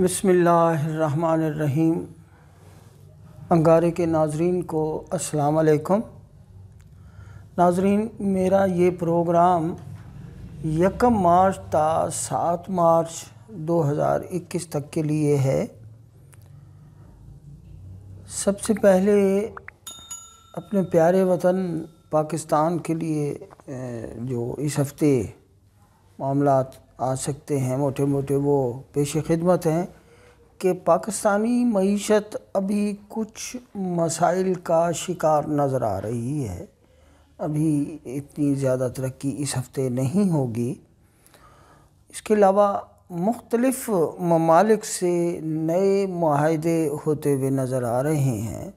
بسم اللہ الرحمن الرحیم۔ انگارے کے ناظرین کو السلام علیکم۔ ناظرین، میرا یہ پروگرام 1 مارچ تا 7 مارچ 2021 تک کے لیے ہے۔ سب سے پہلے اپنے پیارے وطن پاکستان کے لیے جو اس ہفتے معاملات آ سکتے ہیں موٹے موٹے وہ پیش خدمت ہیں کہ پاکستانی معیشت ابھی کچھ مسائل کا شکار نظر آ رہی ہے۔ ابھی اتنی زیادہ ترقی اس ہفتے نہیں ہوگی۔ اس کے علاوہ مختلف ممالک سے نئے معاہدے ہوتے ہوئے نظر آ رہے ہیں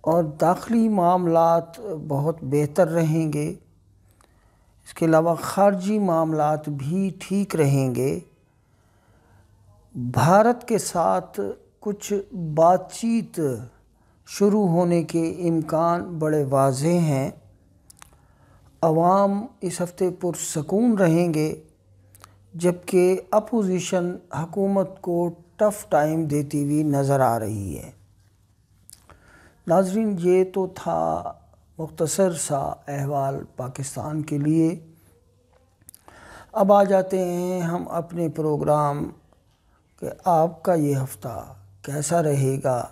اور داخلی معاملات بہت بہتر رہیں گے۔ اس کے علاوہ خارجی معاملات بھی ٹھیک رہیں گے۔ بھارت کے ساتھ کچھ بات چیت شروع ہونے کے امکان بڑے واضح ہیں۔ عوام اس ہفتے پرسکون رہیں گے، جبکہ اپوزیشن حکومت کو ٹف ٹائم دیتی ہوئی نظر آ رہی ہے۔ ناظرین، یہ تو تھا مختصر سا احوال پاکستان کے لیے۔ اب آ جاتے ہیں ہم اپنے پروگرام کہ آپ کا یہ ہفتہ کیسا رہے گا۔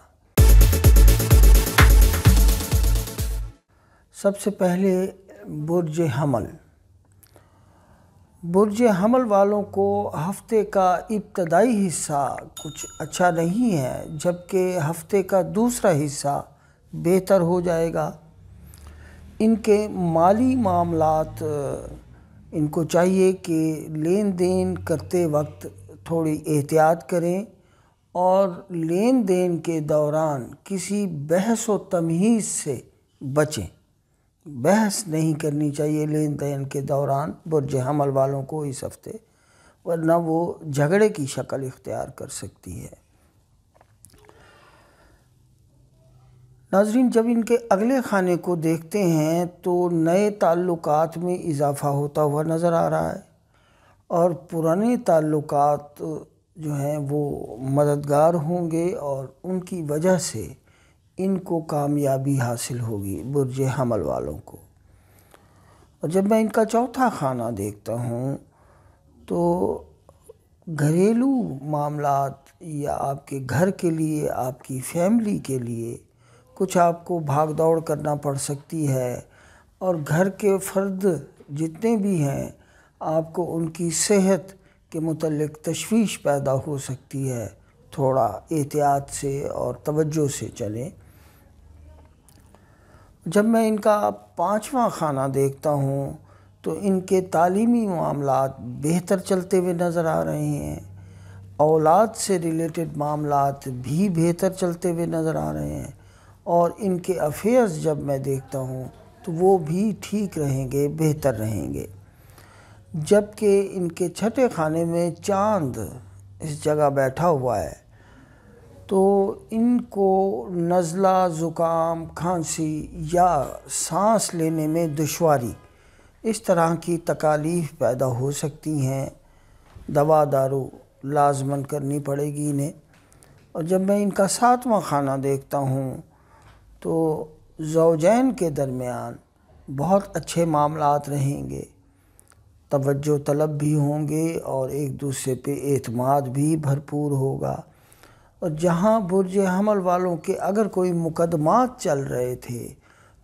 سب سے پہلے برج حمل۔ برج حمل والوں کو ہفتے کا ابتدائی حصہ کچھ اچھا نہیں ہے، جبکہ ہفتے کا دوسرا حصہ بہتر ہو جائے گا۔ ان کے مالی معاملات، ان کو چاہیے کہ لین دین کرتے وقت تھوڑی احتیاط کریں اور لین دین کے دوران کسی بحث و تمہیز سے بچیں۔ بحث نہیں کرنی چاہیے لین دین کے دوران برج حمل والوں کو اس ہفتے، ورنہ وہ جھگڑے کی شکل اختیار کر سکتی ہے۔ ناظرین، جب ان کے اگلے خانے کو دیکھتے ہیں تو نئے تعلقات میں اضافہ ہوتا ہوا نظر آ رہا ہے اور پرانے تعلقات جو ہیں وہ مددگار ہوں گے اور ان کی وجہ سے ان کو کامیابی حاصل ہوگی برج حمل والوں کو۔ اور جب میں ان کا چوتھا خانہ دیکھتا ہوں تو گھریلو معاملات یا آپ کے گھر کے لیے، آپ کی فیملی کے لیے کچھ آپ کو بھاگ دوڑ کرنا پڑ سکتی ہے، اور گھر کے فرد جتنے بھی ہیں آپ کو ان کی صحت کے متعلق تشویش پیدا ہو سکتی ہے۔ تھوڑا احتیاط سے اور توجہ سے چلیں۔ جب میں ان کا 5واں خانہ دیکھتا ہوں تو ان کے تعلیمی معاملات بہتر چلتے ہوئے نظر آ رہے ہیں۔ اولاد سے ریلیٹڈ معاملات بھی بہتر چلتے ہوئے نظر آ رہے ہیں، اور ان کے افیئرز جب میں دیکھتا ہوں تو وہ بھی ٹھیک رہیں گے، بہتر رہیں گے۔ جبکہ ان کے چھٹے خانے میں چاند اس جگہ بیٹھا ہوا ہے تو ان کو نزلہ، زکام، کھانسی یا سانس لینے میں دشواری، اس طرح کی تکالیف پیدا ہو سکتی ہیں۔ دوا دارو لازماً کرنی پڑے گی انہیں۔ اور جب میں ان کا 7واں خانہ دیکھتا ہوں تو زوجین کے درمیان بہت اچھے معاملات رہیں گے، توجہ طلب بھی ہوں گے اور ایک دوسرے پہ اعتماد بھی بھرپور ہوگا۔ اور جہاں برج حمل والوں کے اگر کوئی مقدمات چل رہے تھے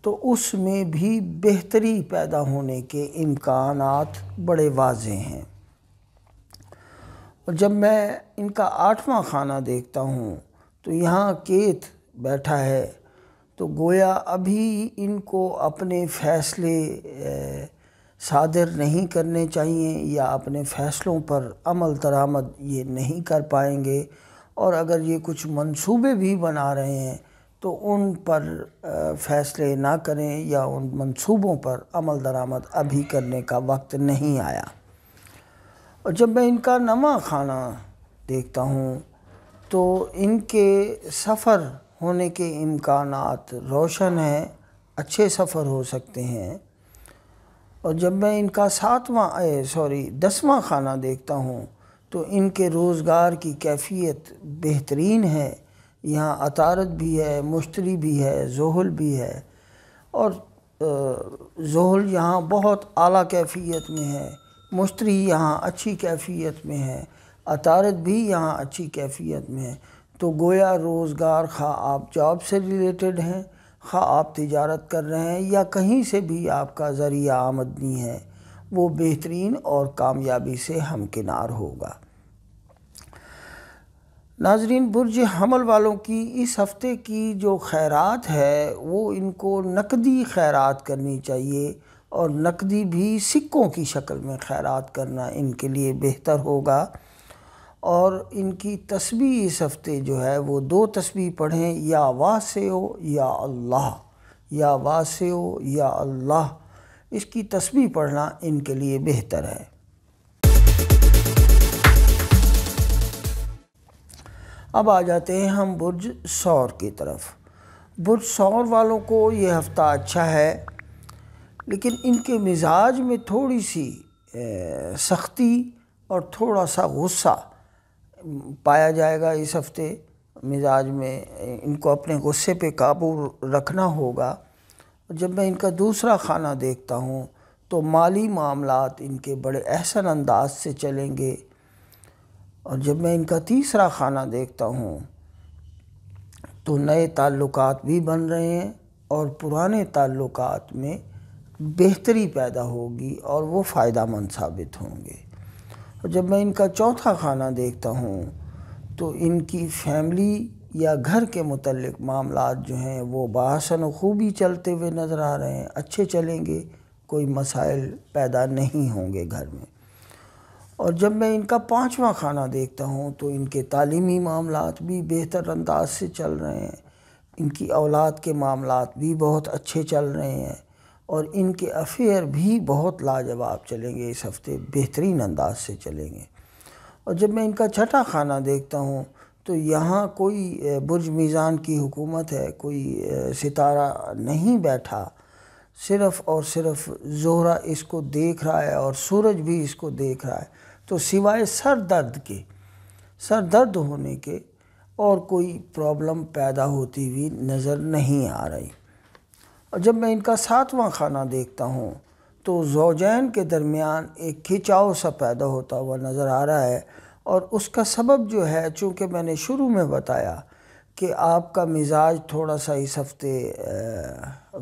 تو اس میں بھی بہتری پیدا ہونے کے امکانات بڑے واضح ہیں۔ اور جب میں ان کا 8واں خانہ دیکھتا ہوں تو یہاں کیت بیٹھا ہے، تو گویا ابھی ان کو اپنے فیصلے صادر نہیں کرنے چاہیے یا اپنے فیصلوں پر عمل درآمد یہ نہیں کر پائیں گے، اور اگر یہ کچھ منصوبے بھی بنا رہے ہیں تو ان پر فیصلے نہ کریں یا ان منصوبوں پر عمل درآمد ابھی کرنے کا وقت نہیں آیا۔ اور جب میں ان کا 9واں خانہ دیکھتا ہوں تو ان کے سفر ہونے کے امکانات روشن ہیں، اچھے سفر ہو سکتے ہیں۔ اور جب میں ان کا 10واں خانہ دیکھتا ہوں تو تو ان کے روزگار کی کیفیت بہترین ہے، یہاں عطارد بھی ہے، مشتری بھی ہے، زحل بھی ہے، اور زحل یہاں بہت اعلیٰ کیفیت میں ہے، مشتری یہاں اچھی کیفیت میں ہے، عطارد بھی یہاں اچھی کیفیت میں ہے۔ تو گویا روزگار خواہ آپ جاب سے ریلیٹڈ ہیں، خواہ آپ تجارت کر رہے ہیں، یا کہیں سے بھی آپ کا ذریعہ آمدنی ہے، وہ بہترین اور کامیابی سے ہمکنار ہوگا۔ ناظرین، برج حمل والوں کی اس ہفتے کی جو خیرات ہے وہ ان کو نقدی خیرات کرنی چاہیے، اور نقدی بھی سکوں کی شکل میں خیرات کرنا ان کے لیے بہتر ہوگا۔ اور ان کی تسبیح اس ہفتے جو ہے وہ 2 تسبیح پڑھیں، یا واسع یا اللہ، یا واسع یا اللہ، اس کی تسبیح پڑھنا ان کے لیے بہتر ہے۔ اب آ جاتے ہیں ہم برج ثور کی طرف۔ برج ثور والوں کو یہ ہفتہ اچھا ہے، لیکن ان کے مزاج میں تھوڑی سی سختی اور تھوڑا سا غصہ پایا جائے گا اس ہفتے۔ مزاج میں ان کو اپنے غصے پہ قابو رکھنا ہوگا۔ جب میں ان کا دوسرا خانہ دیکھتا ہوں تو مالی معاملات ان کے بڑے احسن انداز سے چلیں گے، اور جب میں ان کا تیسرا خانہ دیکھتا ہوں تو نئے تعلقات بھی بن رہے ہیں، اور پرانے تعلقات میں بہتری پیدا ہوگی اور وہ فائدہ مند ثابت ہوں گے۔ اور جب میں ان کا چوتھا خانہ دیکھتا ہوں تو ان کی فیملی یا گھر کے متعلق معاملات جو ہیں وہ بحسن و خوبی چلتے ہوئے نظر آ رہے ہیں، اچھے چلیں گے، کوئی مسائل پیدا نہیں ہوں گے گھر میں۔ اور جب میں ان کا پانچواں خانہ دیکھتا ہوں تو ان کے تعلیمی معاملات بھی بہتر انداز سے چل رہے ہیں، ان کی اولاد کے معاملات بھی بہت اچھے چل رہے ہیں، اور ان کے افیئر بھی بہت لاجواب چلیں گے، اس ہفتے بہترین انداز سے چلیں گے۔ اور جب میں ان کا چھٹا خانہ دیکھتا ہوں تو یہاں کوئی برج میزان کی حکومت ہے، کوئی ستارہ نہیں بیٹھا، صرف اور صرف زہرہ اس کو دیکھ رہا ہے اور سورج بھی اس کو دیکھ رہا ہے، تو سوائے سر درد ہونے کے اور کوئی پرابلم پیدا ہوتی ہوئی نظر نہیں آ رہی۔ اور جب میں ان کا ساتواں خانہ دیکھتا ہوں تو زوجین کے درمیان ایک کھچاؤ سا پیدا ہوتا ہوا نظر آ رہا ہے، اور اس کا سبب جو ہے، چونکہ میں نے شروع میں بتایا کہ آپ کا مزاج تھوڑا سا اس ہفتے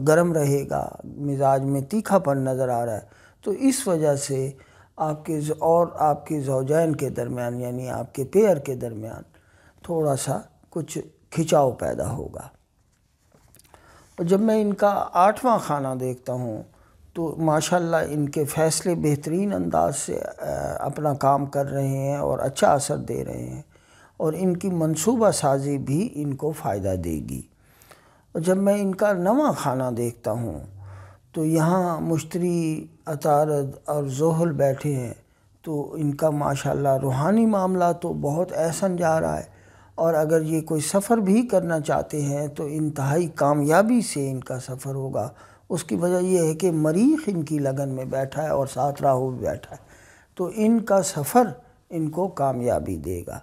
گرم رہے گا، مزاج میں تیکھا پن نظر آ رہا ہے، تو اس وجہ سے آپ کے زوجین کے درمیان، یعنی آپ کے پیئر کے درمیان تھوڑا سا کچھ کھچاؤ پیدا ہوگا۔ اور جب میں ان کا آٹھواں خانہ دیکھتا ہوں تو ماشاءاللہ ان کے فیصلے بہترین انداز سے اپنا کام کر رہے ہیں اور اچھا اثر دے رہے ہیں، اور ان کی منصوبہ سازی بھی ان کو فائدہ دے گی۔ اور جب میں ان کا نواں خانہ دیکھتا ہوں تو یہاں مشتری، عطارد اور زحل بیٹھے ہیں، تو ان کا ماشاءاللہ روحانی معاملہ تو بہت احسن جا رہا ہے، اور اگر یہ کوئی سفر بھی کرنا چاہتے ہیں تو انتہائی کامیابی سے ان کا سفر ہوگا۔ اس کی وجہ یہ ہے کہ مریخ ان کی لگن میں بیٹھا ہے اور ساتھ راہو بھی بیٹھا ہے، تو ان کا سفر ان کو کامیابی دے گا۔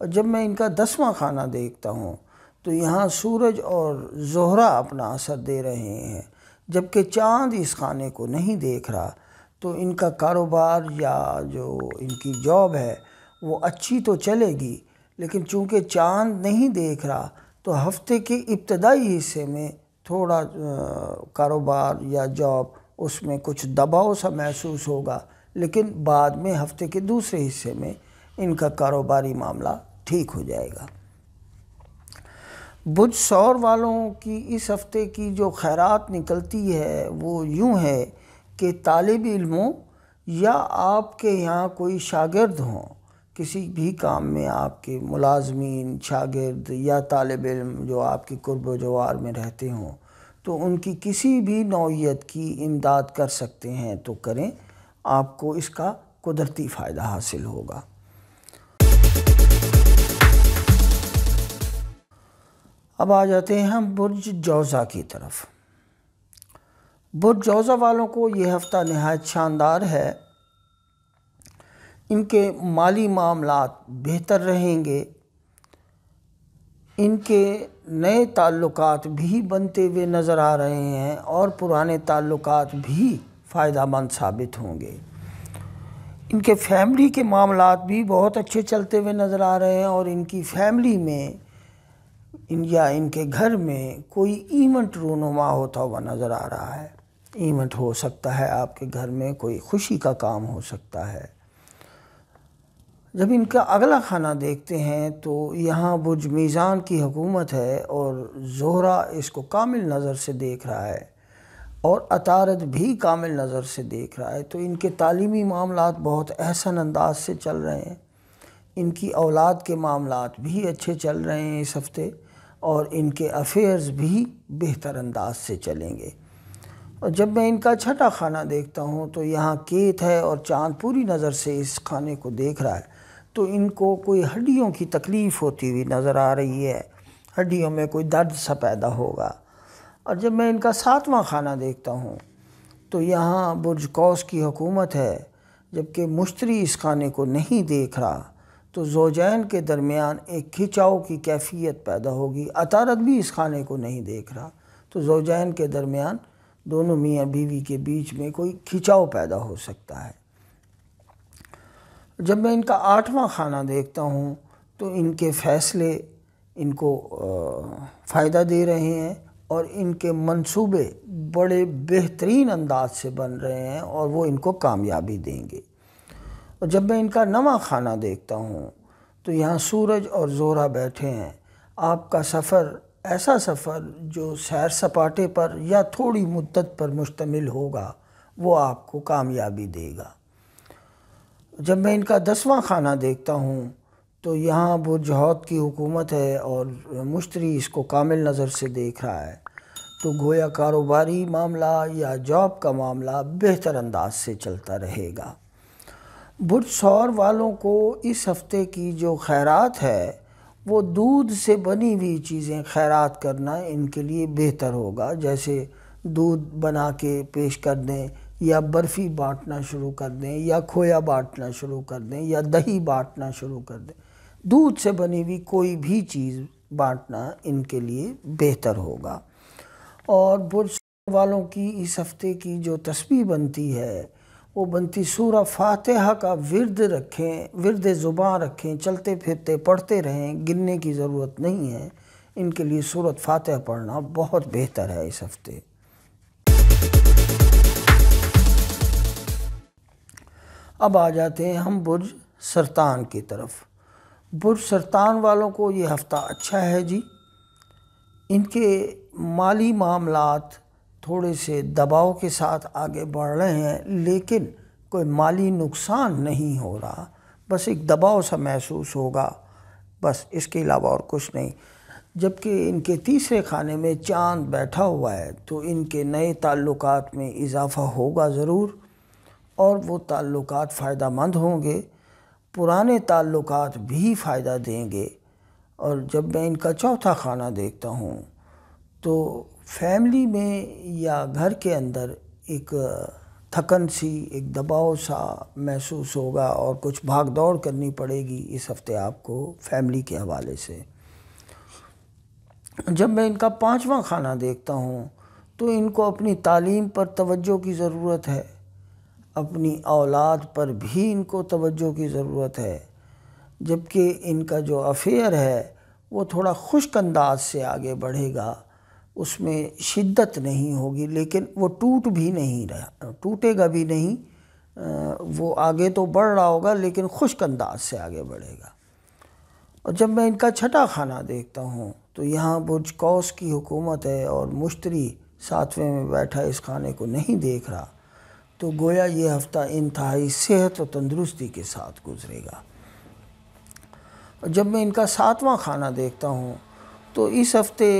اور جب میں ان کا 10واں خانہ دیکھتا ہوں تو یہاں سورج اور زہرہ اپنا اثر دے رہے ہیں، جبکہ چاند اس خانے کو نہیں دیکھ رہا، تو ان کا کاروبار یا جو ان کی جاب ہے وہ اچھی تو چلے گی، لیکن چونکہ چاند نہیں دیکھ رہا تو ہفتے کے ابتدائی حصے میں تھوڑا کاروبار یا جاب اس میں کچھ دباؤ سا محسوس ہوگا، لیکن بعد میں ہفتے کے دوسرے حصے میں ان کا کاروباری معاملہ ٹھیک ہو جائے گا۔ برج ثور والوں کی اس ہفتے کی جو خیرات نکلتی ہے وہ یوں ہے کہ طالب علموں یا آپ کے یہاں کوئی شاگرد ہوں، کسی بھی کام میں آپ کے ملازمین، شاگرد یا طالب علم جو آپ کی قرب و جوار میں رہتے ہوں، تو ان کی کسی بھی نوعیت کی امداد کر سکتے ہیں تو کریں، آپ کو اس کا قدرتی فائدہ حاصل ہوگا۔ اب آ جاتے ہیں ہم برج جوزہ کی طرف۔ برج جوزہ والوں کو یہ ہفتہ نہایت شاندار ہے۔ ان کے مالی معاملات بہتر رہیں گے، ان کے نئے تعلقات بھی بنتے ہوئے نظر آ رہے ہیں اور پرانے تعلقات بھی فائدہ مند ثابت ہوں گے۔ ان کے فیملی کے معاملات بھی بہت اچھے چلتے ہوئے نظر آ رہے ہیں اور ان کی فیملی میں یا ان کے گھر میں کوئی ایونٹ رونما ہوتا ہوا نظر آ رہا ہے۔ ایونٹ ہو سکتا ہے، آپ کے گھر میں کوئی خوشی کا کام ہو سکتا ہے۔ جب ان کا اگلا خانہ دیکھتے ہیں تو یہاں برج میزان کی حکومت ہے اور زہرہ اس کو کامل نظر سے دیکھ رہا ہے اور عطارد بھی کامل نظر سے دیکھ رہا ہے، تو ان کے تعلیمی معاملات بہت احسن انداز سے چل رہے ہیں۔ ان کی اولاد کے معاملات بھی اچھے چل رہے ہیں اس ہفتے، اور ان کے افیئرز بھی بہتر انداز سے چلیں گے۔ اور جب میں ان کا چھٹا خانہ دیکھتا ہوں تو یہاں کیت ہے اور چاند پوری نظر سے اس خانے کو دیکھ رہا ہے، تو ان کو کوئی ہڈیوں کی تکلیف ہوتی ہوئی نظر آ رہی ہے، ہڈیوں میں کوئی درد سا پیدا ہوگا۔ اور جب میں ان کا ساتواں خانہ دیکھتا ہوں تو یہاں برج قوس کی حکومت ہے، جبکہ مشتری اس خانے کو نہیں دیکھ رہا، تو زوجین کے درمیان ایک کھچاؤ کی کیفیت پیدا ہوگی۔ عطارد بھی اس خانے کو نہیں دیکھ رہا، تو زوجین کے درمیان، دونوں میاں بیوی کے بیچ میں کوئی کھچاؤ پیدا ہو سکتا ہے۔ جب میں ان کا آٹھواں خانہ دیکھتا ہوں تو ان کے فیصلے ان کو فائدہ دے رہے ہیں اور ان کے منصوبے بڑے بہترین انداز سے بن رہے ہیں اور وہ ان کو کامیابی دیں گے۔ اور جب میں ان کا نواں خانہ دیکھتا ہوں تو یہاں سورج اور زہرہ بیٹھے ہیں۔ آپ کا سفر ایسا سفر جو سیر سپاٹے پر یا تھوڑی مدت پر مشتمل ہوگا، وہ آپ کو کامیابی دے گا۔ جب میں ان کا 10واں خانہ دیکھتا ہوں تو یہاں برج حوت کی حکومت ہے اور مشتری اس کو کامل نظر سے دیکھ رہا ہے، تو گویا کاروباری معاملہ یا جاب کا معاملہ بہتر انداز سے چلتا رہے گا۔ برج ثور والوں کو اس ہفتے کی جو خیرات ہے، وہ دودھ سے بنی ہوئی چیزیں خیرات کرنا ان کے لیے بہتر ہوگا، جیسے دودھ بنا کے پیش کر دیں یا برفی بانٹنا شروع کر دیں یا کھویا بانٹنا شروع کر دیں یا دہی بانٹنا شروع کر دیں۔ دودھ سے بنی ہوئی کوئی بھی چیز بانٹنا ان کے لیے بہتر ہوگا۔ اور برج ثور والوں کی اس ہفتے کی جو تسبیح بنتی ہے، وہ بنتی سورہ فاتحہ کا ورد رکھیں، ورد زباں رکھیں، چلتے پھرتے پڑھتے رہیں، گننے کی ضرورت نہیں ہے۔ ان کے لیے سورۃ فاتحہ پڑھنا بہت بہتر ہے اس ہفتے۔ اب آ جاتے ہیں ہم برج سرطان کی طرف۔ برج سرطان والوں کو یہ ہفتہ اچھا ہے جی۔ ان کے مالی معاملات تھوڑے سے دباؤ کے ساتھ آگے بڑھ رہے ہیں، لیکن کوئی مالی نقصان نہیں ہو رہا، بس ایک دباؤ سا محسوس ہوگا، بس اس کے علاوہ اور کچھ نہیں۔ جبکہ ان کے تیسرے خانے میں چاند بیٹھا ہوا ہے، تو ان کے نئے تعلقات میں اضافہ ہوگا ضرور، اور وہ تعلقات فائدہ مند ہوں گے، پرانے تعلقات بھی فائدہ دیں گے۔ اور جب میں ان کا چوتھا خانہ دیکھتا ہوں تو فیملی میں یا گھر کے اندر ایک تھکن سی، ایک دباؤ سا محسوس ہوگا اور کچھ بھاگ دوڑ کرنی پڑے گی اس ہفتے آپ کو فیملی کے حوالے سے۔ جب میں ان کا پانچواں خانہ دیکھتا ہوں تو ان کو اپنی تعلیم پر توجہ کی ضرورت ہے، اپنی اولاد پر بھی ان کو توجہ کی ضرورت ہے، جبکہ ان کا جو افیئر ہے وہ تھوڑا خشک انداز سے آگے بڑھے گا، اس میں شدت نہیں ہوگی، لیکن وہ ٹوٹ بھی نہیں رہا، ٹوٹے گا بھی نہیں، وہ آگے تو بڑھ رہا ہوگا لیکن خشک انداز سے آگے بڑھے گا۔ اور جب میں ان کا چھٹا خانہ دیکھتا ہوں تو یہاں برج قوس کی حکومت ہے اور مشتری ساتویں میں بیٹھا اس خانے کو نہیں دیکھ رہا، تو گویا یہ ہفتہ انتہائی صحت و تندرستی کے ساتھ گزرے گا۔ اور جب میں ان کا ساتواں خانہ دیکھتا ہوں تو اس ہفتے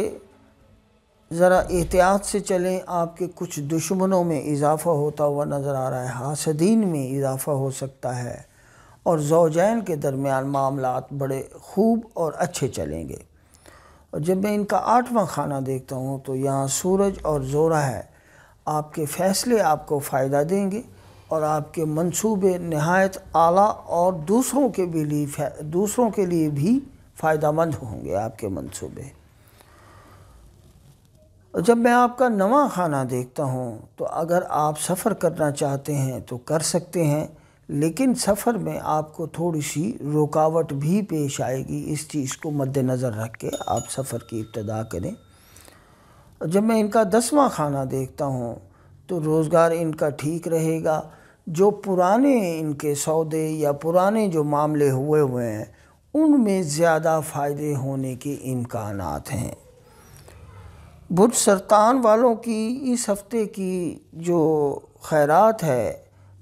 ذرا احتیاط سے چلیں، آپ کے کچھ دشمنوں میں اضافہ ہوتا ہوا نظر آ رہا ہے، حاسدین میں اضافہ ہو سکتا ہے، اور زوجین کے درمیان معاملات بڑے خوب اور اچھے چلیں گے۔ اور جب میں ان کا آٹھواں خانہ دیکھتا ہوں تو یہاں سورج اور زہرہ ہے، آپ کے فیصلے آپ کو فائدہ دیں گے، اور آپ کے منصوبے نہایت اعلیٰ اور دوسروں کے لیے بھی فائدہ مند ہوں گے آپ کے منصوبے۔ جب میں آپ کا نواں خانہ دیکھتا ہوں تو اگر آپ سفر کرنا چاہتے ہیں تو کر سکتے ہیں، لیکن سفر میں آپ کو تھوڑی سی رکاوٹ بھی پیش آئے گی۔ اس چیز کو مد نظر رکھ کے آپ سفر کی ابتدا کریں۔ جب میں ان کا 10واں خانہ دیکھتا ہوں تو روزگار ان کا ٹھیک رہے گا۔ جو پرانے ان کے سودے یا پرانے جو معاملے ہوئے ہیں ان میں زیادہ فائدے ہونے کے امکانات ہیں۔ برج سرطان والوں کی اس ہفتے کی جو خیرات ہے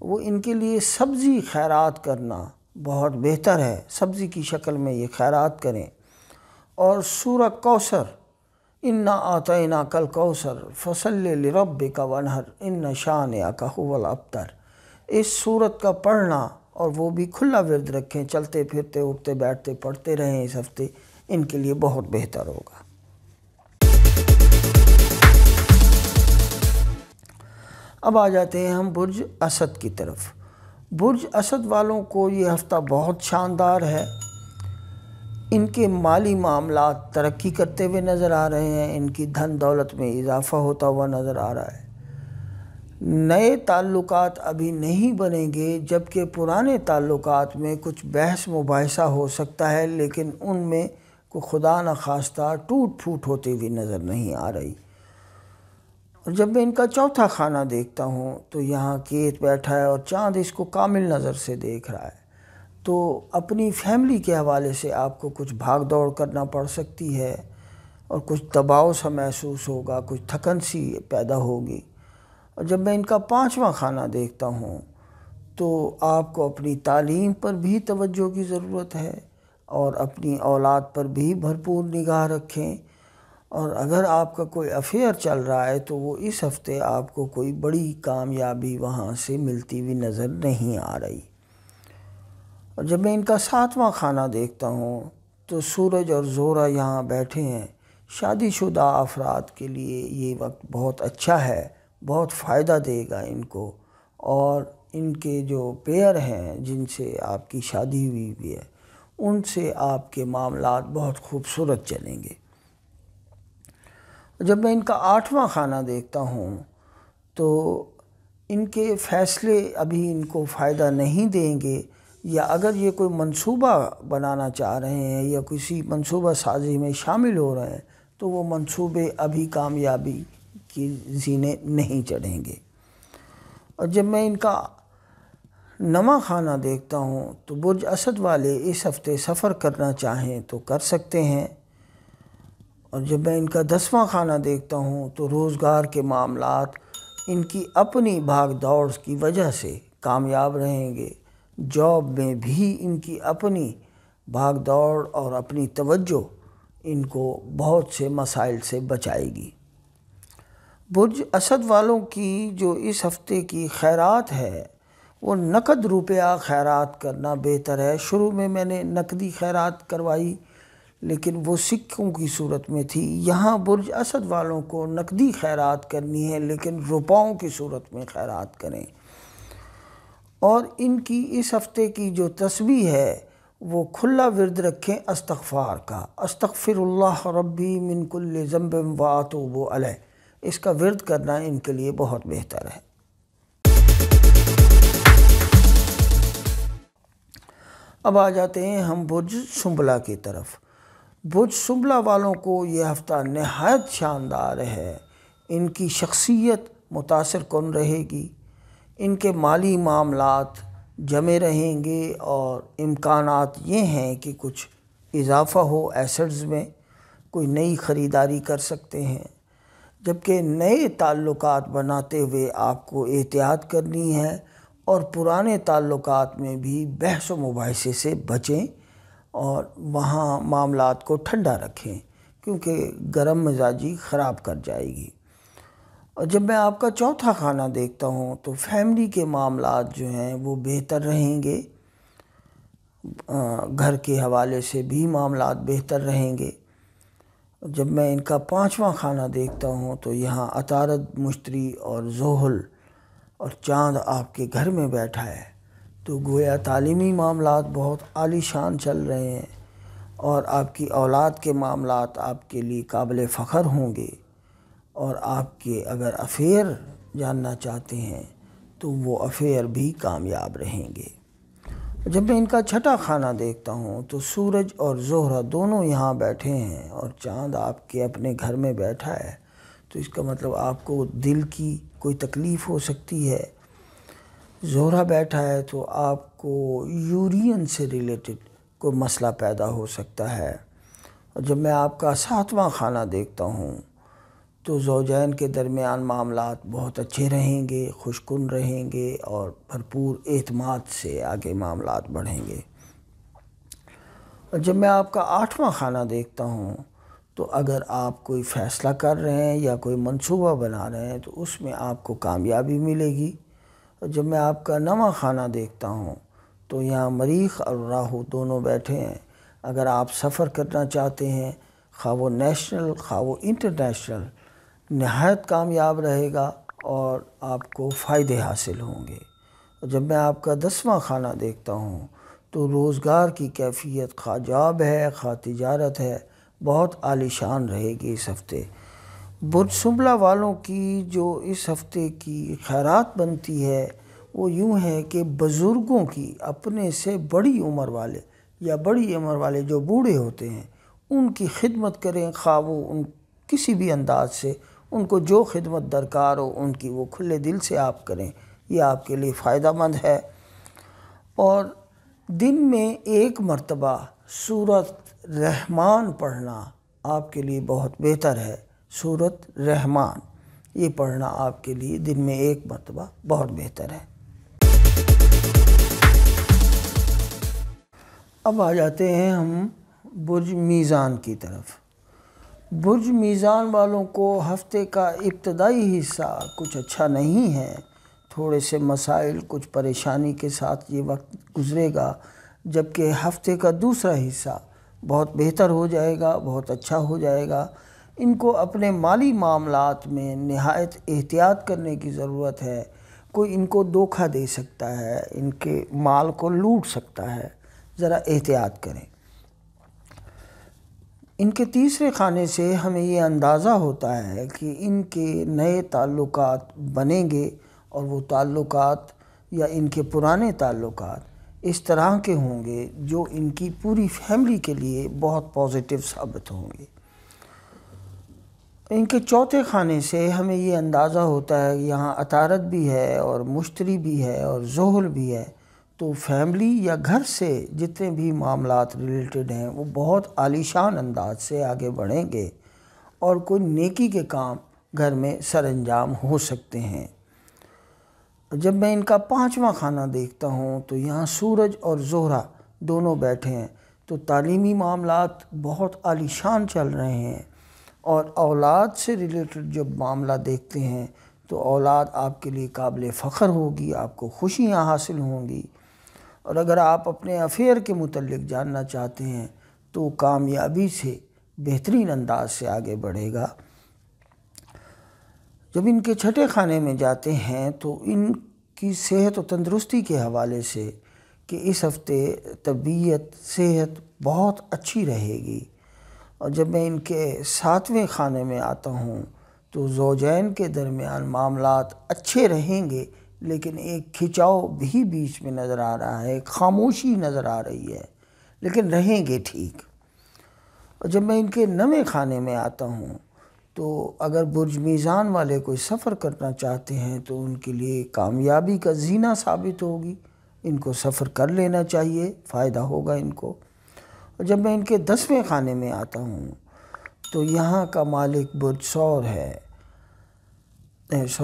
وہ ان کے لیے سبزی خیرات کرنا بہت بہتر ہے۔ سبزی کی شکل میں یہ خیرات کریں، اور سورہ کوثر انا اعطیناک الکوثر فصلی لربک وانحر ان شانئک ھو الابتر، اس سورت کا پڑھنا اور وہ بھی کھلا ورد رکھیں، چلتے پھرتے اٹھتے بیٹھتے پڑھتے رہیں اس ہفتے، ان کے لیے بہت بہتر ہوگا۔ اب آ جاتے ہیں ہم برج اسد کی طرف۔ برج اسد والوں کو یہ ہفتہ بہت شاندار ہے۔ ان کے مالی معاملات ترقی کرتے ہوئے نظر آ رہے ہیں، ان کی دھن دولت میں اضافہ ہوتا ہوا نظر آ رہا ہے۔ نئے تعلقات ابھی نہیں بنیں گے، جبکہ پرانے تعلقات میں کچھ بحث مباحثہ ہو سکتا ہے، لیکن ان میں کوئی خدا نخواستہ ٹوٹ پھوٹ ہوتے ہوئی نظر نہیں آ رہی۔ اور جب میں ان کا چوتھا خانہ دیکھتا ہوں تو یہاں کیت بیٹھا ہے اور چاند اس کو کامل نظر سے دیکھ رہا ہے، تو اپنی فیملی کے حوالے سے آپ کو کچھ بھاگ دوڑ کرنا پڑ سکتی ہے اور کچھ دباؤ سا محسوس ہوگا، کچھ تھکن سی پیدا ہوگی۔ اور جب میں ان کا پانچواں خانہ دیکھتا ہوں تو آپ کو اپنی تعلیم پر بھی توجہ کی ضرورت ہے اور اپنی اولاد پر بھی بھرپور نگاہ رکھیں، اور اگر آپ کا کوئی افیئر چل رہا ہے تو وہ اس ہفتے آپ کو کوئی بڑی کامیابی وہاں سے ملتی ہوئی نظر نہیں آ رہی۔ اور جب میں ان کا ساتواں خانہ دیکھتا ہوں تو سورج اور زہرہ یہاں بیٹھے ہیں۔ شادی شدہ افراد کے لیے یہ وقت بہت اچھا ہے، بہت فائدہ دے گا ان کو، اور ان کے جو پیئر ہیں جن سے آپ کی شادی ہوئی ہے ان سے آپ کے معاملات بہت خوبصورت چلیں گے۔ جب میں ان کا آٹھواں خانہ دیکھتا ہوں تو ان کے فیصلے ابھی ان کو فائدہ نہیں دیں گے، یا اگر یہ کوئی منصوبہ بنانا چاہ رہے ہیں یا کسی منصوبہ سازی میں شامل ہو رہے ہیں تو وہ منصوبے ابھی کامیابی کی زینے نہیں چڑھیں گے۔ اور جب میں ان کا نواں خانہ دیکھتا ہوں تو برج اسد والے اس ہفتے سفر کرنا چاہیں تو کر سکتے ہیں۔ اور جب میں ان کا 10واں خانہ دیکھتا ہوں تو روزگار کے معاملات ان کی اپنی بھاگ دوڑ کی وجہ سے کامیاب رہیں گے۔ جاب میں بھی ان کی اپنی بھاگ دوڑ اور اپنی توجہ ان کو بہت سے مسائل سے بچائے گی۔ برج اسد والوں کی جو اس ہفتے کی خیرات ہے وہ نقد روپیہ خیرات کرنا بہتر ہے۔ شروع میں میں نے نقدی خیرات کروائی لیکن وہ سکوں کی صورت میں تھی۔ یہاں برج اسد والوں کو نقدی خیرات کرنی ہے لیکن روپاؤں کی صورت میں خیرات کریں، اور ان کی اس ہفتے کی جو تسبیح ہے وہ کھلا ورد رکھیں استغفار کا، استغفر اللہ ربی من کل ذنب واتوب علیہ، اس کا ورد کرنا ان کے لیے بہت بہتر ہے۔ اب آ جاتے ہیں ہم برج سنبلہ کی طرف۔ برج سنبلہ والوں کو یہ ہفتہ نہایت شاندار ہے۔ ان کی شخصیت متاثر کن رہے گی، ان کے مالی معاملات جمے رہیں گے، اور امکانات یہ ہیں کہ کچھ اضافہ ہو ایسٹس میں، کوئی نئی خریداری کر سکتے ہیں، جبکہ نئے تعلقات بناتے ہوئے آپ کو احتیاط کرنی ہے، اور پرانے تعلقات میں بھی بحث و مباحثے سے بچیں اور وہاں معاملات کو ٹھنڈا رکھیں کیونکہ گرم مزاجی خراب کر جائے گی۔ اور جب میں آپ کا چوتھا خانہ دیکھتا ہوں تو فیملی کے معاملات جو ہیں وہ بہتر رہیں گے، گھر کے حوالے سے بھی معاملات بہتر رہیں گے۔ جب میں ان کا پانچواں خانہ دیکھتا ہوں تو یہاں عطارد، مشتری اور ذوحل اور چاند آپ کے گھر میں بیٹھا ہے تو گویا تعلیمی معاملات بہت عالی شان چل رہے ہیں، اور آپ کی اولاد کے معاملات آپ کے لیے قابل فخر ہوں گے، اور آپ کے اگر افیئر جاننا چاہتے ہیں تو وہ افیئر بھی کامیاب رہیں گے۔ جب میں ان کا چھٹا خانہ دیکھتا ہوں تو سورج اور زہرہ دونوں یہاں بیٹھے ہیں اور چاند آپ کے اپنے گھر میں بیٹھا ہے، تو اس کا مطلب آپ کو دل کی کوئی تکلیف ہو سکتی ہے۔ زہرہ بیٹھا ہے تو آپ کو یورین سے ریلیٹڈ کوئی مسئلہ پیدا ہو سکتا ہے۔ اور جب میں آپ کا ساتواں خانہ دیکھتا ہوں تو زوجین کے درمیان معاملات بہت اچھے رہیں گے، خوشکن رہیں گے، اور بھرپور اعتماد سے آگے معاملات بڑھیں گے۔ اور جب میں آپ کا آٹھواں خانہ دیکھتا ہوں تو اگر آپ کوئی فیصلہ کر رہے ہیں یا کوئی منصوبہ بنا رہے ہیں تو اس میں آپ کو کامیابی ملے گی۔ اور جب میں آپ کا نواں خانہ دیکھتا ہوں تو یہاں مریخ اور راہو دونوں بیٹھے ہیں۔ اگر آپ سفر کرنا چاہتے ہیں، خواہ وہ نیشنل خواہ وہ انٹرنیشنل، نہایت کامیاب رہے گا اور آپ کو فائدے حاصل ہوں گے۔ اور جب میں آپ کا 10واں خانہ دیکھتا ہوں تو روزگار کی کیفیت خواہ جاب ہے خواہ تجارت ہے بہت عالی شان رہے گی اس ہفتے۔ برج سنبلہ والوں کی جو اس ہفتے کی خیرات بنتی ہے وہ یوں ہے کہ بزرگوں کی، اپنے سے بڑی عمر والے یا بڑی عمر والے جو بوڑھے ہوتے ہیں ان کی خدمت کریں، خواہ وہ ان کسی بھی انداز سے، ان کو جو خدمت درکار ہو ان کی وہ کھلے دل سے آپ کریں، یہ آپ کے لیے فائدہ مند ہے۔ اور دن میں ایک مرتبہ سورۃ رحمان پڑھنا آپ کے لیے بہت بہتر ہے۔ سورۃ رحمان یہ پڑھنا آپ کے لیے دن میں ایک مرتبہ بہت بہتر ہے۔ اب آ جاتے ہیں ہم برج میزان کی طرف۔ برج میزان والوں کو ہفتے کا ابتدائی حصہ کچھ اچھا نہیں ہے، تھوڑے سے مسائل، کچھ پریشانی کے ساتھ یہ وقت گزرے گا، جبکہ ہفتے کا دوسرا حصہ بہت بہتر ہو جائے گا، بہت اچھا ہو جائے گا۔ ان کو اپنے مالی معاملات میں نہایت احتیاط کرنے کی ضرورت ہے۔ کوئی ان کو دھوکہ دے سکتا ہے، ان کے مال کو لوٹ سکتا ہے، ذرا احتیاط کریں۔ ان کے تیسرے خانے سے ہمیں یہ اندازہ ہوتا ہے کہ ان کے نئے تعلقات بنیں گے، اور وہ تعلقات یا ان کے پرانے تعلقات اس طرح کے ہوں گے جو ان کی پوری فیملی کے لیے بہت پازیٹیو ثابت ہوں گے۔ ان کے چوتھے خانے سے ہمیں یہ اندازہ ہوتا ہے کہ یہاں عطارد بھی ہے اور مشتری بھی ہے اور زحل بھی ہے، تو فیملی یا گھر سے جتنے بھی معاملات ریلیٹڈ ہیں وہ بہت عالی شان انداز سے آگے بڑھیں گے، اور کوئی نیکی کے کام گھر میں سر انجام ہو سکتے ہیں۔ جب میں ان کا پانچواں خانہ دیکھتا ہوں تو یہاں سورج اور زہرہ دونوں بیٹھے ہیں، تو تعلیمی معاملات بہت عالی شان چل رہے ہیں، اور اولاد سے ریلیٹڈ جب معاملہ دیکھتے ہیں تو اولاد آپ کے لیے قابل فخر ہوگی، آپ کو خوشیاں حاصل ہوں گی۔ اور اگر آپ اپنے افیئر کے متعلق جاننا چاہتے ہیں تو کامیابی سے بہترین انداز سے آگے بڑھے گا۔ جب ان کے چھٹے خانے میں جاتے ہیں تو ان کی صحت و تندرستی کے حوالے سے کہ اس ہفتے طبیعت صحت بہت اچھی رہے گی۔ اور جب میں ان کے ساتویں خانے میں آتا ہوں تو زوجین کے درمیان معاملات اچھے رہیں گے، لیکن ایک کھچاؤ بھی بیچ میں نظر آ رہا ہے، ایک خاموشی نظر آ رہی ہے، لیکن رہیں گے ٹھیک۔ اور جب میں ان کے نویں خانے میں آتا ہوں تو اگر برج میزان والے کوئی سفر کرنا چاہتے ہیں تو ان کے لیے کامیابی کا زینہ ثابت ہوگی، ان کو سفر کر لینا چاہیے، فائدہ ہوگا ان کو۔ اور جب میں ان کے 10ویں خانے میں آتا ہوں تو یہاں کا مالک برج ثور ہے،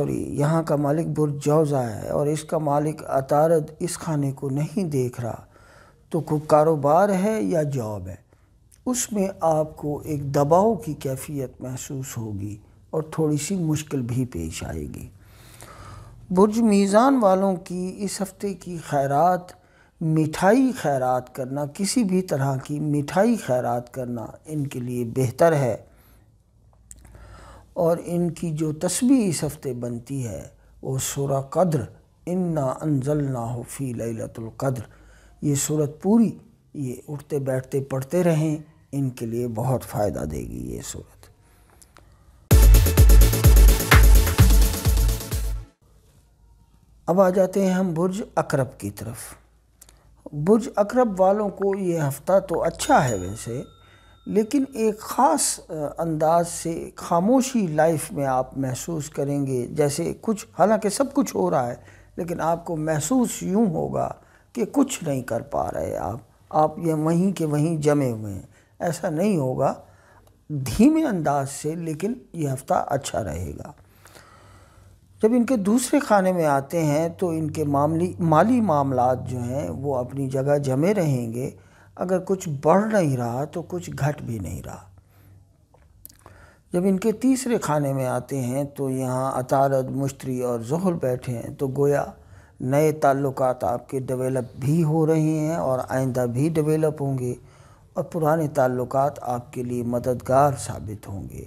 یہاں کا مالک برج جوزہ ہے، اور اس کا مالک عطارد اس خانے کو نہیں دیکھ رہا، تو کوئی کاروبار ہے یا جاب ہے، اس میں آپ کو ایک دباؤ کی کیفیت محسوس ہوگی اور تھوڑی سی مشکل بھی پیش آئے گی۔ برج میزان والوں کی اس ہفتے کی خیرات، مٹھائی خیرات کرنا، کسی بھی طرح کی مٹھائی خیرات کرنا ان کے لیے بہتر ہے، اور ان کی جو تسبیح اس ہفتے بنتی ہے وہ سورہ قدر، انا انزلناہ فی لیلۃ القدر، یہ صورت پوری یہ اٹھتے بیٹھتے پڑھتے رہیں، ان کے لیے بہت فائدہ دے گی یہ صورت۔ اب آ جاتے ہیں ہم برج عقرب کی طرف۔ برج عقرب والوں کو یہ ہفتہ تو اچھا ہے ویسے، لیکن ایک خاص انداز سے خاموشی لائف میں آپ محسوس کریں گے، جیسے کچھ، حالانکہ سب کچھ ہو رہا ہے لیکن آپ کو محسوس یوں ہوگا کہ کچھ نہیں کر پا رہے آپ یہ وہیں کے وہیں جمے ہوئے ہیں، ایسا نہیں ہوگا، دھیمے انداز سے، لیکن یہ ہفتہ اچھا رہے گا۔ جب ان کے دوسرے خانے میں آتے ہیں تو ان کے مالی معاملات جو ہیں وہ اپنی جگہ جمے رہیں گے، اگر کچھ بڑھ نہیں رہا تو کچھ گھٹ بھی نہیں رہا۔ جب ان کے تیسرے خانے میں آتے ہیں تو یہاں عطارد، مشتری اور زحل بیٹھے ہیں، تو گویا نئے تعلقات آپ کے ڈیولپ بھی ہو رہے ہیں اور آئندہ بھی ڈیولپ ہوں گے، اور پرانے تعلقات آپ کے لیے مددگار ثابت ہوں گے۔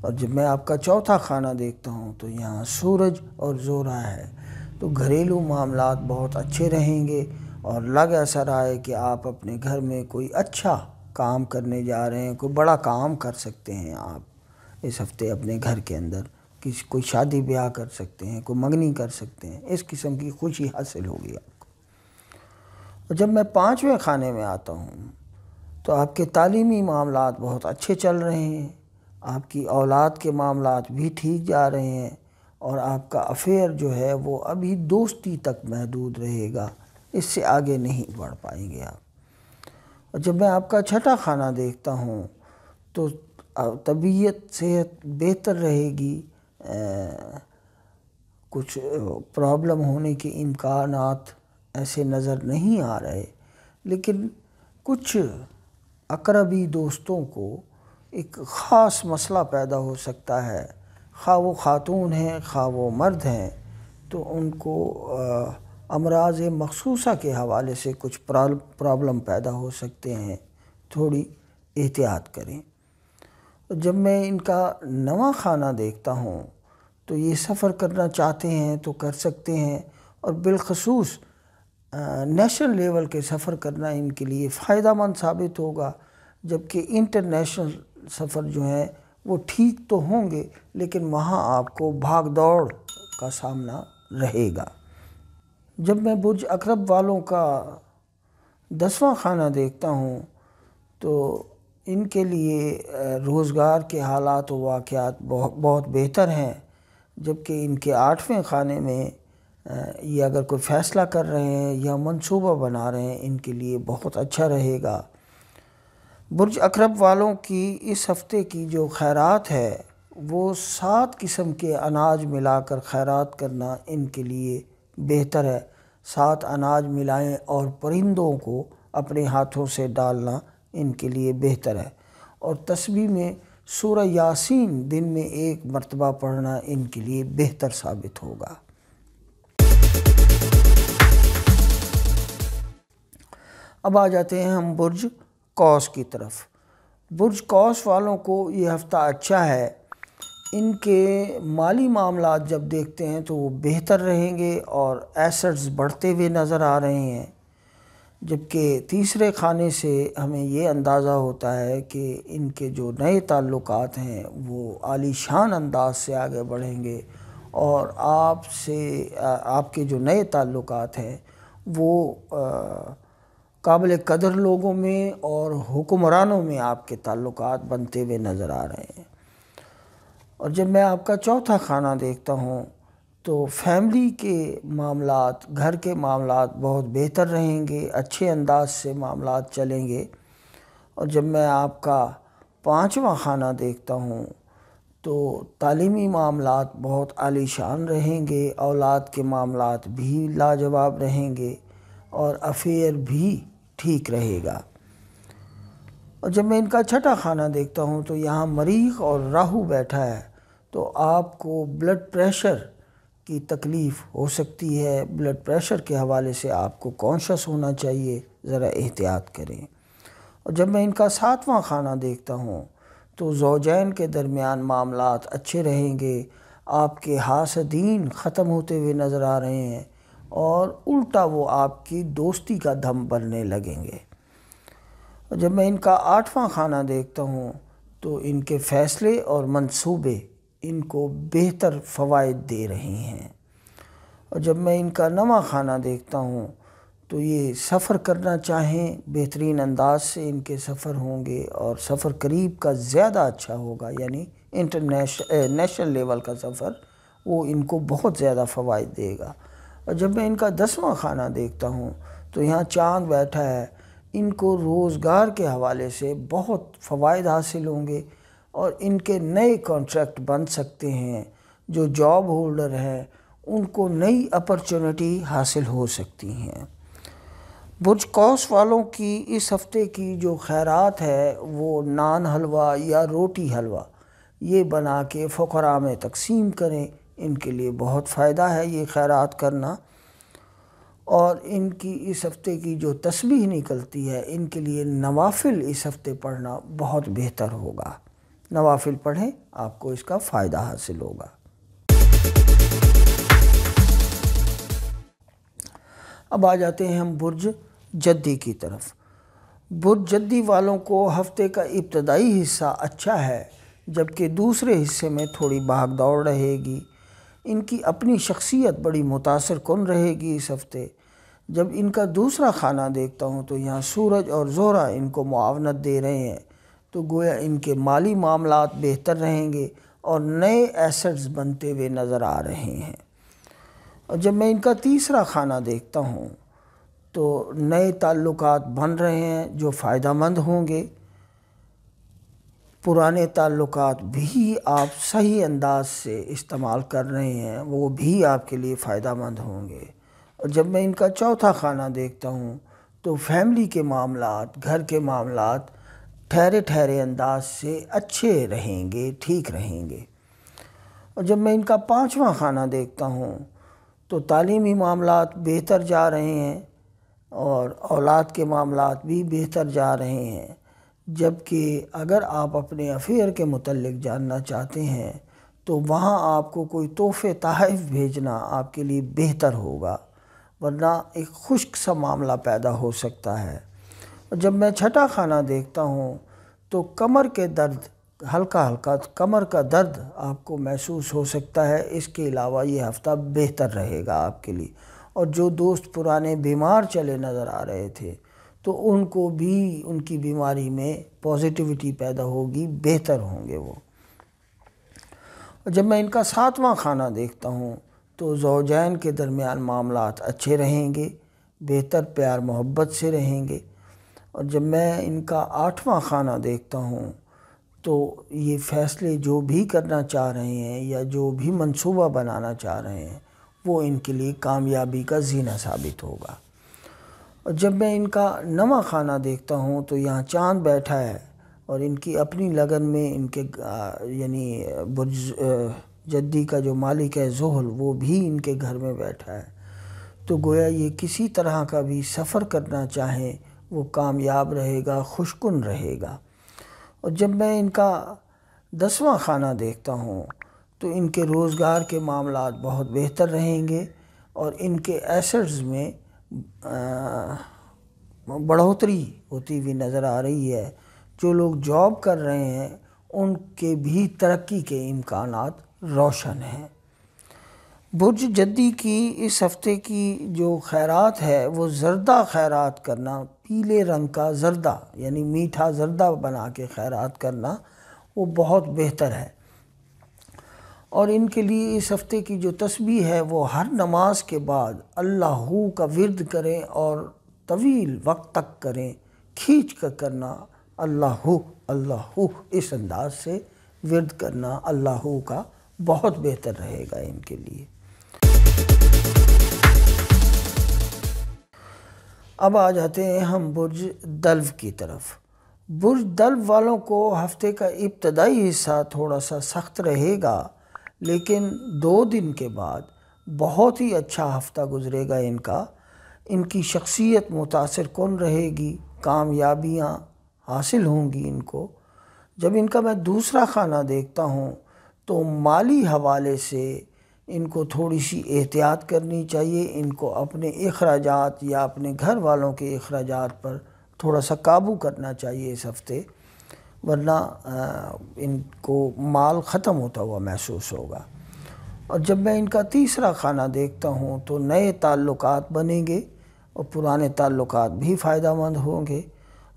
اور جب میں آپ کا چوتھا خانہ دیکھتا ہوں تو یہاں سورج اور زہرہ ہے، تو گھریلو معاملات بہت اچھے رہیں گے، اور لگ ایسا رہا ہے کہ آپ اپنے گھر میں کوئی اچھا کام کرنے جا رہے ہیں، کوئی بڑا کام کر سکتے ہیں آپ اس ہفتے اپنے گھر کے اندر، کوئی شادی بیاہ کر سکتے ہیں، کوئی منگنی کر سکتے ہیں، اس قسم کی خوشی حاصل ہوگی آپ کو۔ اور جب میں پانچویں خانے میں آتا ہوں تو آپ کے تعلیمی معاملات بہت اچھے چل رہے ہیں، آپ کی اولاد کے معاملات بھی ٹھیک جا رہے ہیں، اور آپ کا افیئر جو ہے وہ ابھی دوستی تک محدود رہے گا، اس سے آگے نہیں بڑھ پائیں گے آپ۔ اور جب میں آپ کا چھٹا خانہ دیکھتا ہوں تو طبیعت صحت بہتر رہے گی، کچھ پرابلم ہونے کے امکانات ایسے نظر نہیں آ رہے، لیکن کچھ اقربی دوستوں کو ایک خاص مسئلہ پیدا ہو سکتا ہے، خواہ وہ خاتون ہیں خواہ وہ مرد ہیں، تو ان کو امراض مخصوصہ کے حوالے سے کچھ پرابلم پیدا ہو سکتے ہیں، تھوڑی احتیاط کریں۔ جب میں ان کا نواں خانہ دیکھتا ہوں تو یہ سفر کرنا چاہتے ہیں تو کر سکتے ہیں، اور بالخصوص نیشنل لیول کے سفر کرنا ان کے لیے فائدہ مند ثابت ہوگا، جبکہ انٹرنیشنل سفر جو ہیں وہ ٹھیک تو ہوں گے، لیکن وہاں آپ کو بھاگ دوڑ کا سامنا رہے گا۔ جب میں برج عقرب والوں کا 10واں خانہ دیکھتا ہوں تو ان کے لیے روزگار کے حالات و واقعات بہت بہتر ہیں، جبکہ ان کے 8ویں خانے میں یہ اگر کوئی فیصلہ کر رہے ہیں یا منصوبہ بنا رہے ہیں، ان کے لیے بہت اچھا رہے گا۔ برج عقرب والوں کی اس ہفتے کی جو خیرات ہے وہ 7 قسم کے اناج ملا کر خیرات کرنا ان کے لیے بہتر ہے۔ 7 اناج ملائیں اور پرندوں کو اپنے ہاتھوں سے ڈالنا ان کے لیے بہتر ہے، اور تسبیح میں سورہ یاسین دن میں 1 مرتبہ پڑھنا ان کے لیے بہتر ثابت ہوگا۔ اب آ جاتے ہیں ہم برج قوس کی طرف۔ برج قوس والوں کو یہ ہفتہ اچھا ہے، ان کے مالی معاملات جب دیکھتے ہیں تو وہ بہتر رہیں گے اور ایسٹس بڑھتے ہوئے نظر آ رہے ہیں، جبکہ تیسرے خانے سے ہمیں یہ اندازہ ہوتا ہے کہ ان کے جو نئے تعلقات ہیں وہ عالی شان انداز سے آگے بڑھیں گے، اور آپ کے جو نئے تعلقات ہیں وہ قابل قدر لوگوں میں اور حکمرانوں میں آپ کے تعلقات بنتے ہوئے نظر آ رہے ہیں۔ اور جب میں آپ کا چوتھا خانہ دیکھتا ہوں تو فیملی کے معاملات، گھر کے معاملات بہت بہتر رہیں گے، اچھے انداز سے معاملات چلیں گے۔ اور جب میں آپ کا 5واں خانہ دیکھتا ہوں تو تعلیمی معاملات بہت عالی شان رہیں گے، اولاد کے معاملات بھی لاجواب رہیں گے، اور افیئر بھی ٹھیک رہے گا۔ اور جب میں ان کا چھٹا خانہ دیکھتا ہوں تو یہاں مریخ اور راہو بیٹھا ہے، تو آپ کو بلڈ پریشر کی تکلیف ہو سکتی ہے، بلڈ پریشر کے حوالے سے آپ کو کانشس ہونا چاہیے، ذرا احتیاط کریں۔ اور جب میں ان کا 7واں خانہ دیکھتا ہوں تو زوجین کے درمیان معاملات اچھے رہیں گے، آپ کے حاسدین ختم ہوتے ہوئے نظر آ رہے ہیں اور الٹا وہ آپ کی دوستی کا دم بھرنے لگیں گے۔ جب میں ان کا 8واں خانہ دیکھتا ہوں تو ان کے فیصلے اور منصوبے ان کو بہتر فوائد دے رہے ہیں، اور جب میں ان کا 9واں خانہ دیکھتا ہوں تو یہ سفر کرنا چاہیں بہترین انداز سے ان کے سفر ہوں گے، اور سفر قریب کا زیادہ اچھا ہوگا، یعنی نیشنل لیول کا سفر وہ ان کو بہت زیادہ فوائد دے گا۔ اور جب میں ان کا 10واں خانہ دیکھتا ہوں تو یہاں چاند بیٹھا ہے، ان کو روزگار کے حوالے سے بہت فوائد حاصل ہوں گے، اور ان کے نئے کانٹریکٹ بن سکتے ہیں۔ جو جاب ہولڈر ہیں ان کو نئی اپرچونٹی حاصل ہو سکتی ہیں۔ برج قوس والوں کی اس ہفتے کی جو خیرات ہے وہ نان حلوہ یا روٹی حلوہ یہ بنا کے فقراء میں تقسیم کریں، ان کے لیے بہت فائدہ ہے یہ خیرات کرنا۔ اور ان کی اس ہفتے کی جو تسبیح نکلتی ہے، ان کے لیے نوافل اس ہفتے پڑھنا بہت بہتر ہوگا۔ نوافل پڑھیں، آپ کو اس کا فائدہ حاصل ہوگا۔ اب آ جاتے ہیں ہم برج جدی کی طرف۔ برج جدی والوں کو ہفتے کا ابتدائی حصہ اچھا ہے، جبکہ دوسرے حصے میں تھوڑی بھاگ دوڑ رہے گی۔ ان کی اپنی شخصیت بڑی متاثر کن رہے گی اس ہفتے۔ جب ان کا دوسرا خانہ دیکھتا ہوں تو یہاں سورج اور زہرہ ان کو معاونت دے رہے ہیں، تو گویا ان کے مالی معاملات بہتر رہیں گے اور نئے ایسٹس بنتے ہوئے نظر آ رہے ہیں۔ اور جب میں ان کا تیسرا خانہ دیکھتا ہوں تو نئے تعلقات بن رہے ہیں جو فائدہ مند ہوں گے۔ پرانے تعلقات بھی آپ صحیح انداز سے استعمال کر رہے ہیں، وہ بھی آپ کے لیے فائدہ مند ہوں گے۔ اور جب میں ان کا چوتھا خانہ دیکھتا ہوں تو فیملی کے معاملات، گھر کے معاملات ٹھہرے ٹھہرے انداز سے اچھے رہیں گے، ٹھیک رہیں گے۔ اور جب میں ان کا پانچواں خانہ دیکھتا ہوں تو تعلیمی معاملات بہتر جا رہے ہیں اور اولاد کے معاملات بھی بہتر جا رہے ہیں، جبکہ اگر آپ اپنے افیئر کے متعلق جاننا چاہتے ہیں تو وہاں آپ کو کوئی تحفے تحائف بھیجنا آپ کے لیے بہتر ہوگا، ورنہ ایک خشک سا معاملہ پیدا ہو سکتا ہے۔ اور جب میں چھٹا خانہ دیکھتا ہوں تو کمر کے درد، ہلکا ہلکا کمر کا درد آپ کو محسوس ہو سکتا ہے۔ اس کے علاوہ یہ ہفتہ بہتر رہے گا آپ کے لیے، اور جو دوست پرانے بیمار چلے نظر آ رہے تھے تو ان کو بھی ان کی بیماری میں پازیٹیوٹی پیدا ہوگی، بہتر ہوں گے وہ۔ اور جب میں ان کا ساتواں خانہ دیکھتا ہوں تو زوجین کے درمیان معاملات اچھے رہیں گے، بہتر پیار محبت سے رہیں گے۔ اور جب میں ان کا آٹھواں خانہ دیکھتا ہوں تو یہ فیصلے جو بھی کرنا چاہ رہے ہیں یا جو بھی منصوبہ بنانا چاہ رہے ہیں وہ ان کے لیے کامیابی کا زینہ ثابت ہوگا۔ اور جب میں ان کا نواں خانہ دیکھتا ہوں تو یہاں چاند بیٹھا ہے، اور ان کی اپنی لگن میں ان کے یعنی برج جدی کا جو مالک ہے زحل، وہ بھی ان کے گھر میں بیٹھا ہے، تو گویا یہ کسی طرح کا بھی سفر کرنا چاہیں وہ کامیاب رہے گا، خوشکن رہے گا۔ اور جب میں ان کا 10واں خانہ دیکھتا ہوں تو ان کے روزگار کے معاملات بہت بہتر رہیں گے، اور ان کے ایسٹس میں بڑھوتری ہوتی ہوئی نظر آ رہی ہے۔ جو لوگ جاب کر رہے ہیں ان کے بھی ترقی کے امکانات روشن ہیں۔ برج جدی کی اس ہفتے کی جو خیرات ہے وہ زردہ خیرات کرنا، پیلے رنگ کا زردہ یعنی میٹھا زردہ بنا کے خیرات کرنا وہ بہت بہتر ہے۔ اور ان کے لیے اس ہفتے کی جو تسبیح ہے وہ ہر نماز کے بعد اللہ کا ورد کریں، اور طویل وقت تک کریں، کھینچ کر کرنا، اللہ اللہ اس انداز سے ورد کرنا اللہ کا بہت بہتر رہے گا ان کے لیے۔ اب آ جاتے ہیں ہم برج دلو کی طرف۔ برج دلو والوں کو ہفتے کا ابتدائی حصہ تھوڑا سا سخت رہے گا، لیکن 2 دن کے بعد بہت ہی اچھا ہفتہ گزرے گا ان کا۔ ان کی شخصیت متاثر کن رہے گی، کامیابیاں حاصل ہوں گی ان کو۔ جب ان کا میں دوسرا خانہ دیکھتا ہوں تو مالی حوالے سے ان کو تھوڑی سی احتیاط کرنی چاہیے، ان کو اپنے اخراجات یا اپنے گھر والوں کے اخراجات پر تھوڑا سا قابو کرنا چاہیے اس ہفتے، ورنہ ان کو مال ختم ہوتا ہوا محسوس ہوگا۔ اور جب میں ان کا تیسرا خانہ دیکھتا ہوں تو نئے تعلقات بنیں گے اور پرانے تعلقات بھی فائدہ مند ہوں گے۔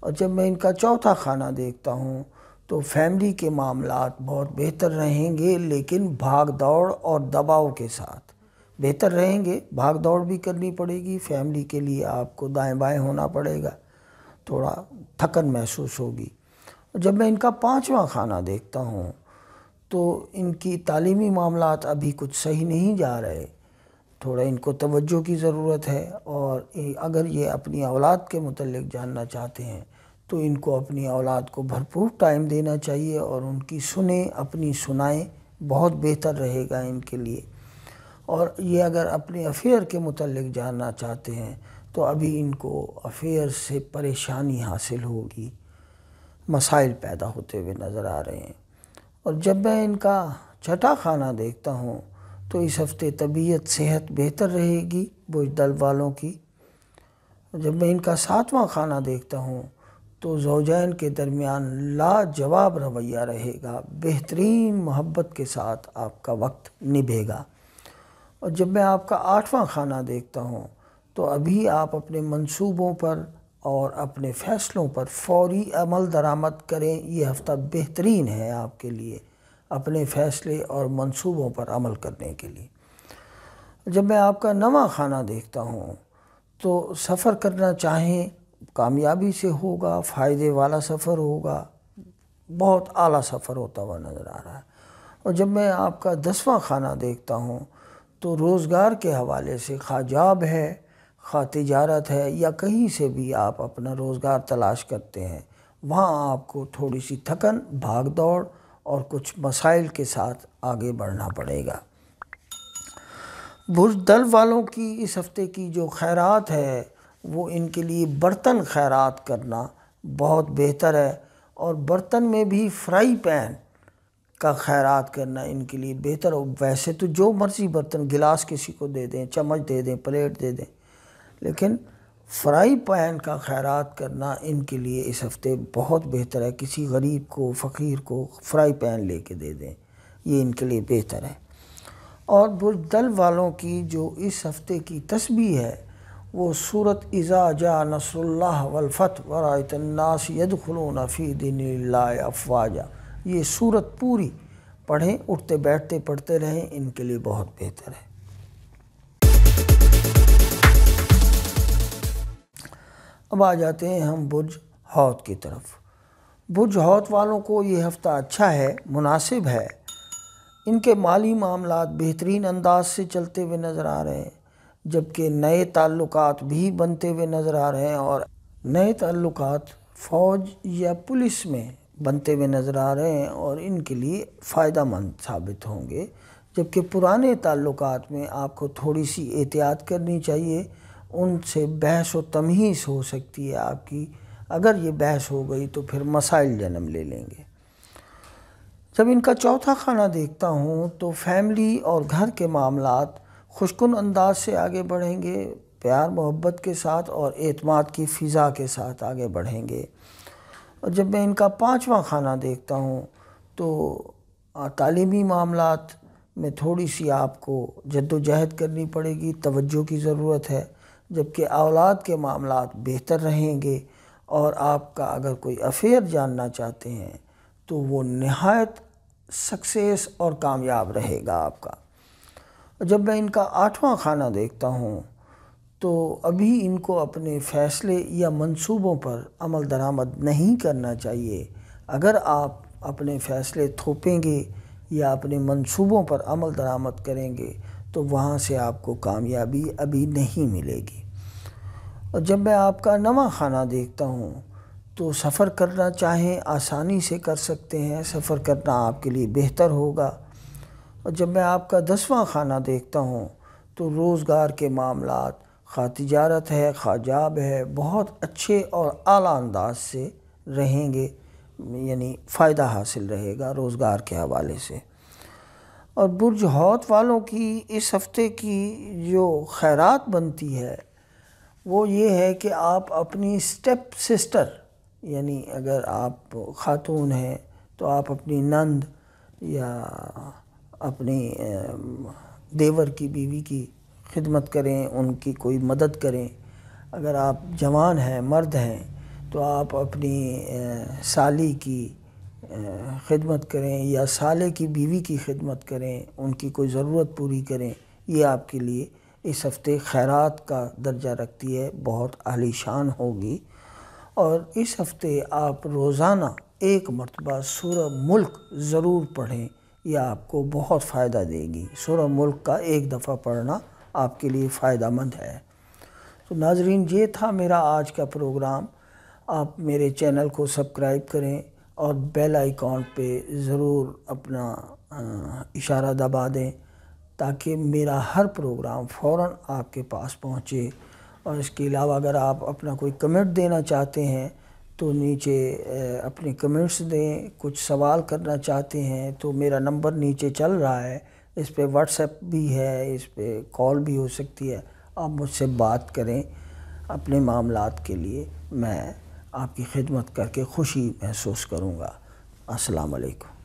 اور جب میں ان کا چوتھا خانہ دیکھتا ہوں تو فیملی کے معاملات بہت بہتر رہیں گے، لیکن بھاگ دوڑ اور دباؤ کے ساتھ بہتر رہیں گے۔ بھاگ دوڑ بھی کرنی پڑے گی، فیملی کے لیے آپ کو دائیں بائیں ہونا پڑے گا، تھوڑا تھکن محسوس ہوگی۔ جب میں ان کا پانچواں خانہ دیکھتا ہوں تو ان کی تعلیمی معاملات ابھی کچھ صحیح نہیں جا رہے، تھوڑا ان کو توجہ کی ضرورت ہے، اور اگر یہ اپنی اولاد کے متعلق جاننا چاہتے ہیں تو ان کو اپنی اولاد کو بھرپور ٹائم دینا چاہیے اور ان کی سنیں، اپنی سنائیں، بہت بہتر رہے گا ان کے لیے۔ اور یہ اگر اپنے افیئر کے متعلق جاننا چاہتے ہیں تو ابھی ان کو افیئر سے پریشانی حاصل ہوگی، مسائل پیدا ہوتے ہوئے نظر آ رہے ہیں۔ اور جب میں ان کا چھٹا خانہ دیکھتا ہوں تو اس ہفتے طبیعت صحت بہتر رہے گی بزدل والوں کی۔ جب میں ان کا ساتواں خانہ دیکھتا ہوں تو زوجین کے درمیان لاجواب رویہ رہے گا، بہترین محبت کے ساتھ آپ کا وقت نبھے گا۔ اور جب میں آپ کا آٹھواں خانہ دیکھتا ہوں تو ابھی آپ اپنے منصوبوں پر اور اپنے فیصلوں پر فوری عمل درآمد کریں، یہ ہفتہ بہترین ہے آپ کے لیے اپنے فیصلے اور منصوبوں پر عمل کرنے کے لیے۔ جب میں آپ کا نواں خانہ دیکھتا ہوں تو سفر کرنا چاہیں کامیابی سے ہوگا، فائدے والا سفر ہوگا، بہت اعلیٰ سفر ہوتا ہوا نظر آ رہا ہے۔ اور جب میں آپ کا 10واں خانہ دیکھتا ہوں تو روزگار کے حوالے سے خواہ جاب ہے، خواہ تجارت ہے، یا کہیں سے بھی آپ اپنا روزگار تلاش کرتے ہیں، وہاں آپ کو تھوڑی سی تھکن، بھاگ دوڑ اور کچھ مسائل کے ساتھ آگے بڑھنا پڑے گا۔ بزدل والوں کی اس ہفتے کی جو خیرات ہے وہ ان کے لیے برتن خیرات کرنا بہت بہتر ہے، اور برتن میں بھی فرائی پین کا خیرات کرنا ان کے لیے بہتر ہو۔ ویسے تو جو مرضی برتن، گلاس کسی کو دے دیں، چمچ دے دیں، پلیٹ دے دیں، لیکن فرائی پین کا خیرات کرنا ان کے لیے اس ہفتے بہت بہتر ہے۔ کسی غریب کو، فقیر کو فرائی پین لے کے دے دیں، یہ ان کے لیے بہتر ہے۔ اور بزدل والوں کی جو اس ہفتے کی تسبیح ہے وہ سورۃ اذا جاء نصر اللہ والفتح ورأیت الناس یدخلون فی دین اللہ افواجا، یہ سورت پوری پڑھیں، اٹھتے بیٹھتے پڑھتے رہیں، ان کے لیے بہت بہتر ہے۔ اب آ جاتے ہیں ہم برج حوت کی طرف۔ برج حوت والوں کو یہ ہفتہ اچھا ہے، مناسب ہے۔ ان کے مالی معاملات بہترین انداز سے چلتے ہوئے نظر آ رہے ہیں، جبکہ نئے تعلقات بھی بنتے ہوئے نظر آ رہے ہیں، اور نئے تعلقات فوج یا پولیس میں بنتے ہوئے نظر آ رہے ہیں اور ان کے لیے فائدہ مند ثابت ہوں گے۔ جبکہ پرانے تعلقات میں آپ کو تھوڑی سی احتیاط کرنی چاہیے، ان سے بحث و تمیز ہو سکتی ہے آپ کی، اگر یہ بحث ہو گئی تو پھر مسائل جنم لے لیں گے۔ جب ان کا چوتھا خانہ دیکھتا ہوں تو فیملی اور گھر کے معاملات خوشکن انداز سے آگے بڑھیں گے، پیار محبت کے ساتھ اور اعتماد کی فضا کے ساتھ آگے بڑھیں گے۔ اور جب میں ان کا پانچواں خانہ دیکھتا ہوں تو تعلیمی معاملات میں تھوڑی سی آپ کو جد و جہد کرنی پڑے گی، توجہ کی ضرورت ہے، جبکہ اولاد کے معاملات بہتر رہیں گے، اور آپ کا اگر کوئی افیئر جاننا چاہتے ہیں تو وہ نہایت سکسیس اور کامیاب رہے گا آپ کا۔ جب میں ان کا آٹھواں خانہ دیکھتا ہوں تو ابھی ان کو اپنے فیصلے یا منصوبوں پر عمل درآمد نہیں کرنا چاہیے۔ اگر آپ اپنے فیصلے تھوپیں گے یا اپنے منصوبوں پر عمل درآمد کریں گے تو وہاں سے آپ کو کامیابی ابھی نہیں ملے گی۔ اور جب میں آپ کا نواں خانہ دیکھتا ہوں تو سفر کرنا چاہیں آسانی سے کر سکتے ہیں، سفر کرنا آپ کے لیے بہتر ہوگا۔ اور جب میں آپ کا 10واں خانہ دیکھتا ہوں تو روزگار کے معاملات، خواہ تجارت ہے، خواہ جاب ہے، بہت اچھے اور اعلیٰ انداز سے رہیں گے، یعنی فائدہ حاصل رہے گا روزگار کے حوالے سے۔ اور برج حوت والوں کی اس ہفتے کی جو خیرات بنتی ہے وہ یہ ہے کہ آپ اپنی اسٹیپ سسٹر، یعنی اگر آپ خاتون ہیں تو آپ اپنی نند یا اپنی دیور کی بیوی کی خدمت کریں، ان کی کوئی مدد کریں۔ اگر آپ جوان ہیں، مرد ہیں، تو آپ اپنی سالی کی خدمت کریں یا سالے کی بیوی کی خدمت کریں، ان کی کوئی ضرورت پوری کریں۔ یہ آپ کے لیے اس ہفتے خیرات کا درجہ رکھتی ہے، بہت عالی شان ہوگی۔ اور اس ہفتے آپ روزانہ ایک مرتبہ سورہ ملک ضرور پڑھیں، یہ آپ کو بہت فائدہ دے گی۔ سورہ ملک کا ایک دفعہ پڑھنا آپ کے لیے فائدہ مند ہے۔ تو ناظرین، یہ تھا میرا آج کا پروگرام۔ آپ میرے چینل کو سبسکرائب کریں اور بیل آئیکن پہ ضرور اپنا اشارہ دبا دیں تاکہ میرا ہر پروگرام فوراً آپ کے پاس پہنچے۔ اور اس کے علاوہ اگر آپ اپنا کوئی کمنٹ دینا چاہتے ہیں تو نیچے اپنے کمنٹس دیں۔ کچھ سوال کرنا چاہتے ہیں تو میرا نمبر نیچے چل رہا ہے، اس پہ واٹس ایپ بھی ہے، اس پہ کال بھی ہو سکتی ہے۔ آپ مجھ سے بات کریں اپنے معاملات کے لیے، میں آپ کی خدمت کر کے خوشی محسوس کروں گا۔ السلام علیکم۔